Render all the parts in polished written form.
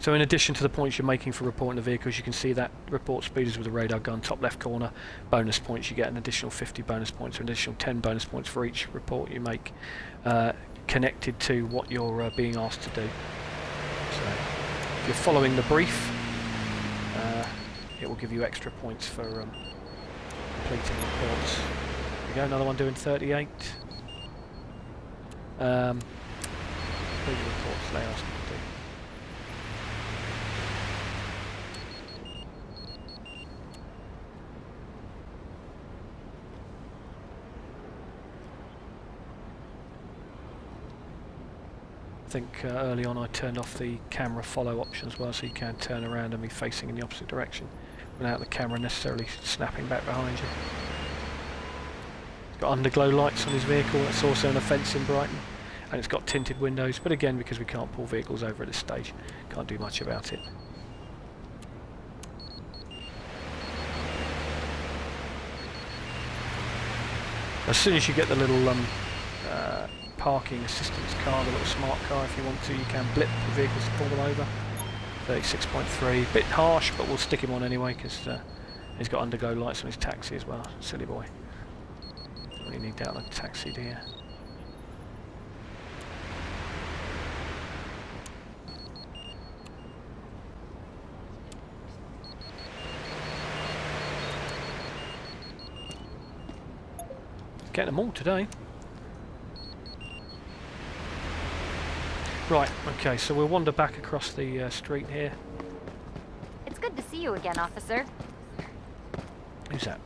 So in addition to the points you're making for reporting the vehicles, you can see that report speeders with the radar gun, top left corner, bonus points. You get an additional 50 bonus points, or an additional 10 bonus points for each report you make connected to what you're being asked to do. So if you're following the brief, it will give you extra points for completing reports. There we go, another one doing 38. Complete reports they ask you to do. I think early on I turned off the camera follow option as well, so you can turn around and be facing in the opposite direction without the camera necessarily snapping back behind you. It's got underglow lights on his vehicle. It's also an offence in Brighton, and it's got tinted windows, but again, because we can't pull vehicles over at this stage, can't do much about it. As soon as you get the little parking assistance car, the little smart car, if you want to, you can blip the vehicles to pull them over. 36.3, bit harsh, but we'll stick him on anyway because he's got underglow lights on his taxi as well. Silly boy. Don't really need that on a taxi, do you? Getting them all today. Right, okay, so we'll wander back across the street here. It's good to see you again, officer. Who's that?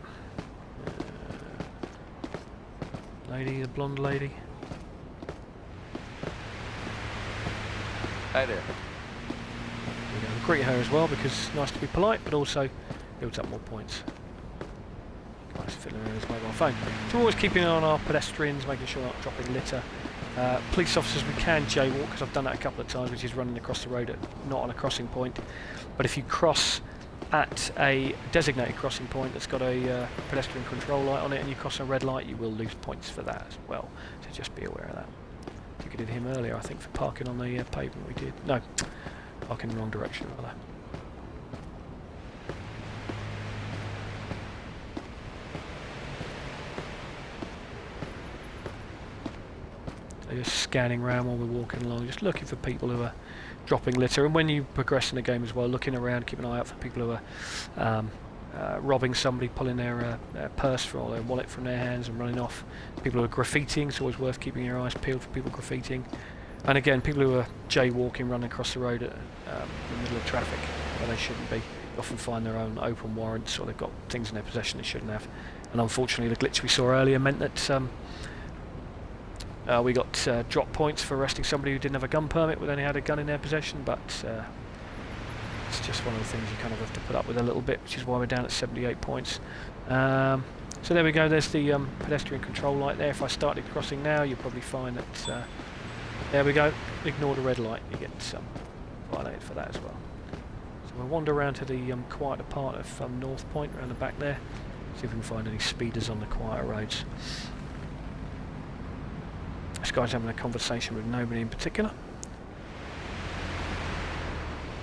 Lady, the blonde lady. Hi there. We'll greet her as well because it's nice to be polite, but also builds up more points. Nice fiddling around his mobile phone. So we're always keeping an eye on our pedestrians, making sure they're not dropping litter. Police officers, we can jaywalk, because I've done that a couple of times, which is running across the road at not on a crossing point. But if you cross at a designated crossing point that's got a pedestrian control light on it and you cross a red light, you will lose points for that as well. So just be aware of that. Ticketed him earlier, I think, for parking on the pavement. We did. No, parking in the wrong direction, rather. Just scanning around while we're walking along, just looking for people who are dropping litter. And when you progress in the game as well, looking around, keep an eye out for people who are robbing somebody, pulling their purse or their wallet from their hands and running off. People who are graffitiing, it's always worth keeping your eyes peeled for people graffitiing. And again, people who are jaywalking, running across the road at the middle of traffic where they shouldn't be. You often find their own open warrants, or they've got things in their possession they shouldn't have. And unfortunately, the glitch we saw earlier meant that we got drop points for arresting somebody who didn't have a gun permit, but only had a gun in their possession, but it's just one of the things you kind of have to put up with a little bit, which is why we're down at 78 points. So there we go, there's the pedestrian control light there. If I started crossing now, you'll probably find that, there we go, ignore the red light, you get violated for that as well. So we'll wander around to the quieter part of North Point, around the back there, see if we can find any speeders on the quieter roads. This guy's having a conversation with nobody in particular.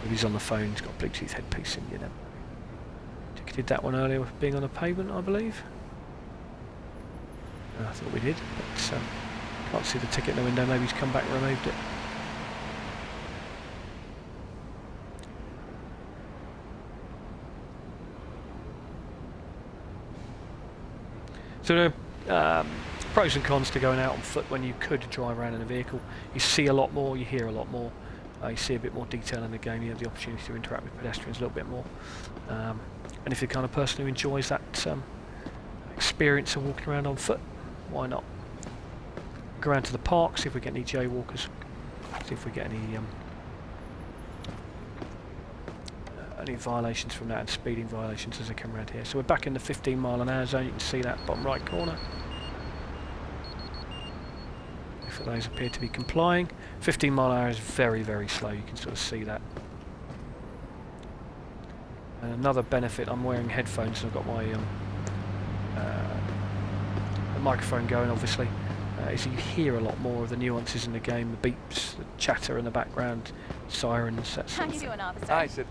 If he's on the phone, he's got a Bluetooth headpiece in, you know. Ticketed that one earlier with being on the pavement, I believe. I thought we did, but can't see the ticket in the window. Maybe he's come back and removed it. So pros and cons to going out on foot when you could drive around in a vehicle. You see a lot more, you hear a lot more, you see a bit more detail in the game, you have the opportunity to interact with pedestrians a little bit more. And if you're the kind of person who enjoys that experience of walking around on foot, why not? Go around to the park, see if we get any jaywalkers, see if we get any violations from that, and speeding violations as they come around here. So we're back in the 15 mile an hour zone. You can see that bottom right corner. Both of those appear to be complying. 15 mile an hour is very, very slow. You can sort of see that. And another benefit, I'm wearing headphones, and I've got my the microphone going, obviously, is you hear a lot more of the nuances in the game, the beeps, the chatter in the background, Sirens, that How sort of you thing. doing, officer? Hi, Sid.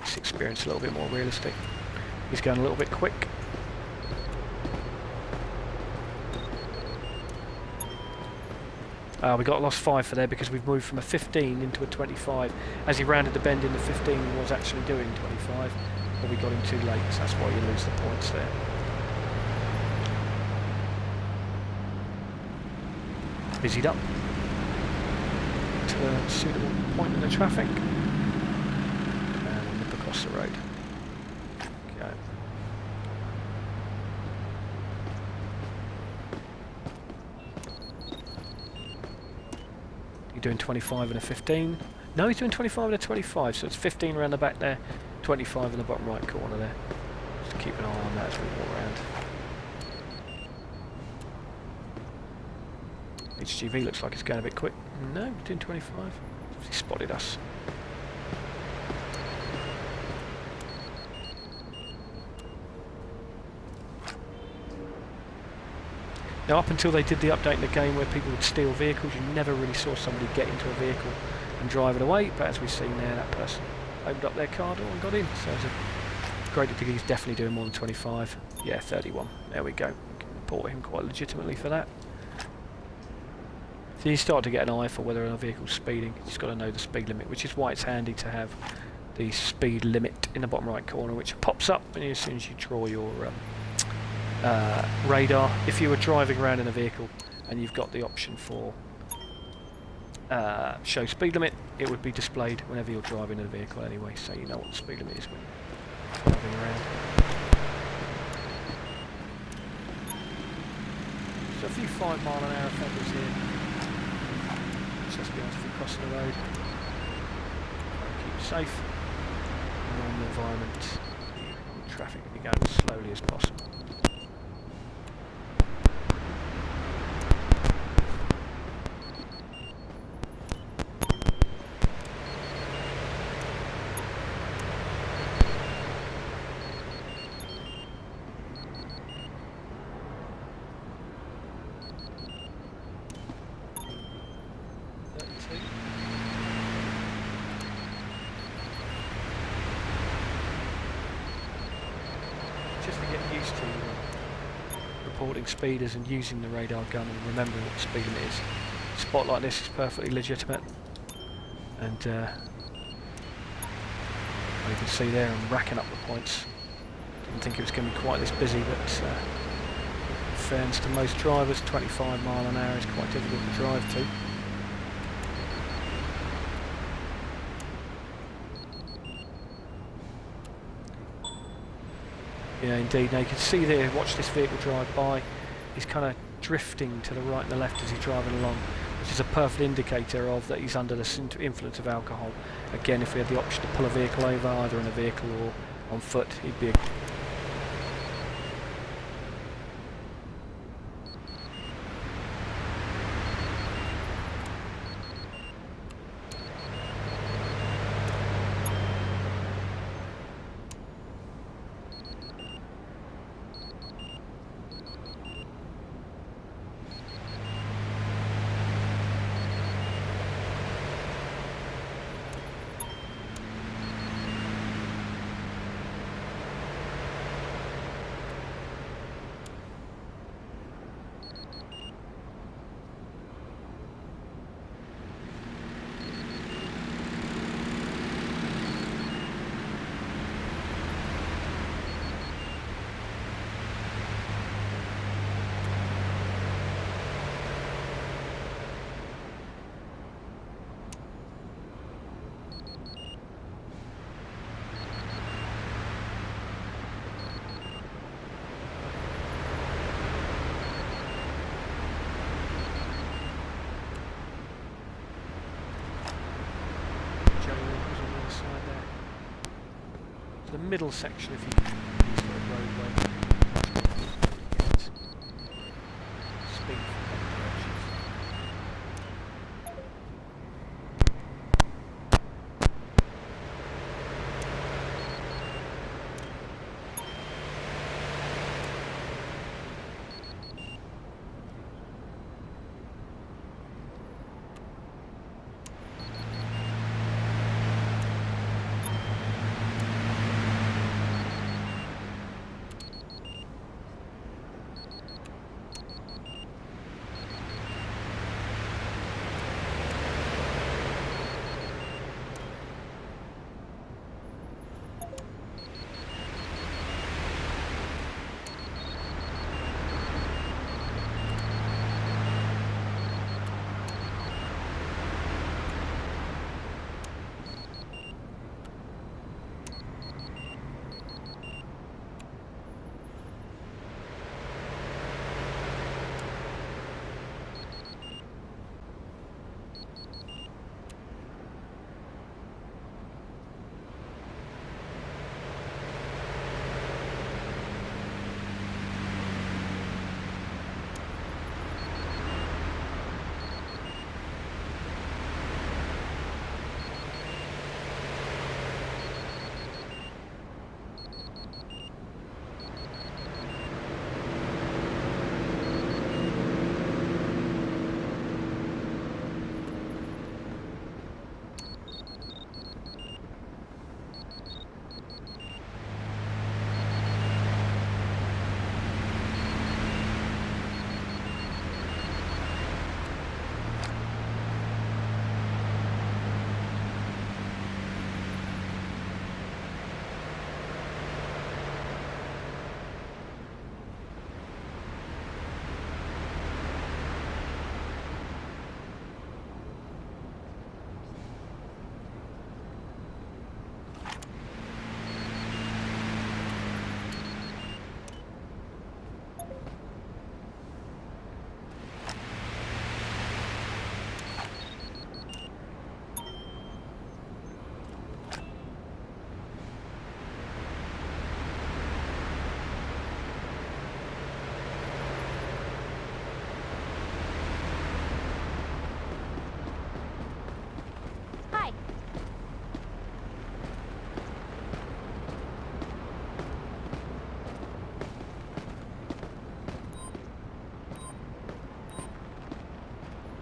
This experience a little bit more realistic. He's going a little bit quick. We got lost 5 for there because we've moved from a 15 into a 25. As he rounded the bend in the 15, he was actually doing 25, but we got him too late, so that's why you lose the points there. Busied up to a suitable point in the traffic and nip across the road. Go. You're doing 25 and a 15. No, he's doing 25 and a 25, so it's 15 around the back there, 25 in the bottom right corner there. Just keep an eye on that as we walk around. HGV looks like it's going a bit quick. No, he's doing 25. He spotted us. Now, up until they did the update in the game where people would steal vehicles, you never really saw somebody get into a vehicle and drive it away. But as we've seen there, that person opened up their car door and got in. So it's a great to think he's definitely doing more than 25. Yeah, 31. There we go. We can report him quite legitimately for that. So you start to get an eye for whether a vehicle's speeding. You just got to know the speed limit, which is why it's handy to have the speed limit in the bottom right corner, which pops up as soon as you draw your radar. If you were driving around in a vehicle and you've got the option for show speed limit, it would be displayed whenever you're driving in a vehicle anyway, so you know what the speed limit is when you're driving around. So a few 5-mile-an-hour offenders here. Just be honest, if you're crossing the road, keep safe. Normal environment, traffic can be going as slowly as possible. Just to get used to reporting speeders and using the radar gun and remembering what the speed limit is. A spot like this is perfectly legitimate, and you can see there I'm racking up the points. Didn't think it was going to be quite this busy, but in fairness to most drivers, 25 mile an hour is quite difficult to drive to. Yeah, indeed. Now you can see there, watch this vehicle drive by. He's kind of drifting to the right and the left as he's driving along, which is a perfect indicator of that he's under the influence of alcohol. Again, if we had the option to pull a vehicle over, either in a vehicle or on foot, he'd be a the middle section if you use the roadway. Speed from both directions.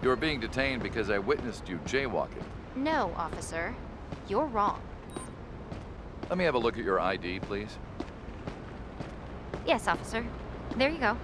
You're being detained because I witnessed you jaywalking. No, officer. You're wrong. Let me have a look at your ID, please. Yes, officer. There you go.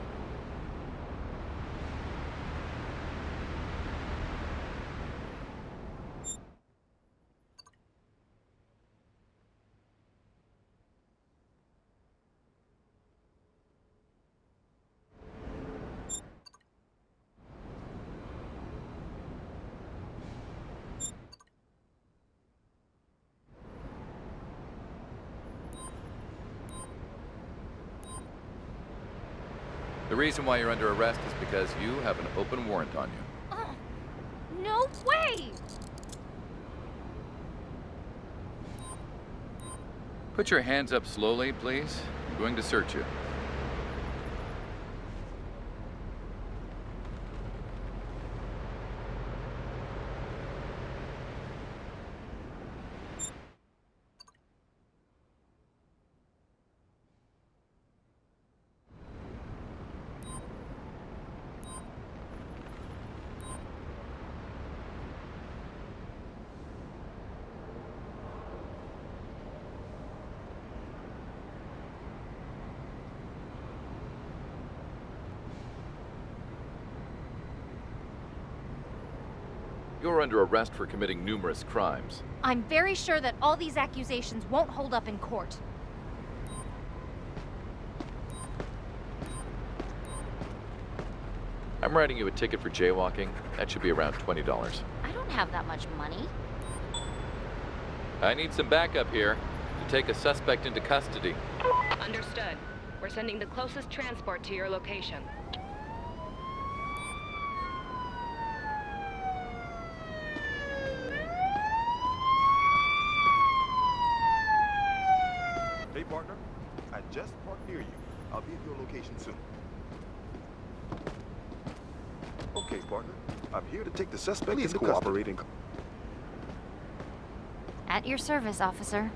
The reason why you're under arrest is because you have an open warrant on you. No way! Put your hands up slowly, please. I'm going to search you. You're under arrest for committing numerous crimes. I'm very sure that all these accusations won't hold up in court. I'm writing you a ticket for jaywalking. That should be around $20. I don't have that much money. I need some backup here to take a suspect into custody. Understood. We're sending the closest transport to your location. Hey, partner. I just parked near you. I'll be at your location soon. Okay, partner. I'm here to take the suspect into custody. At your service, officer.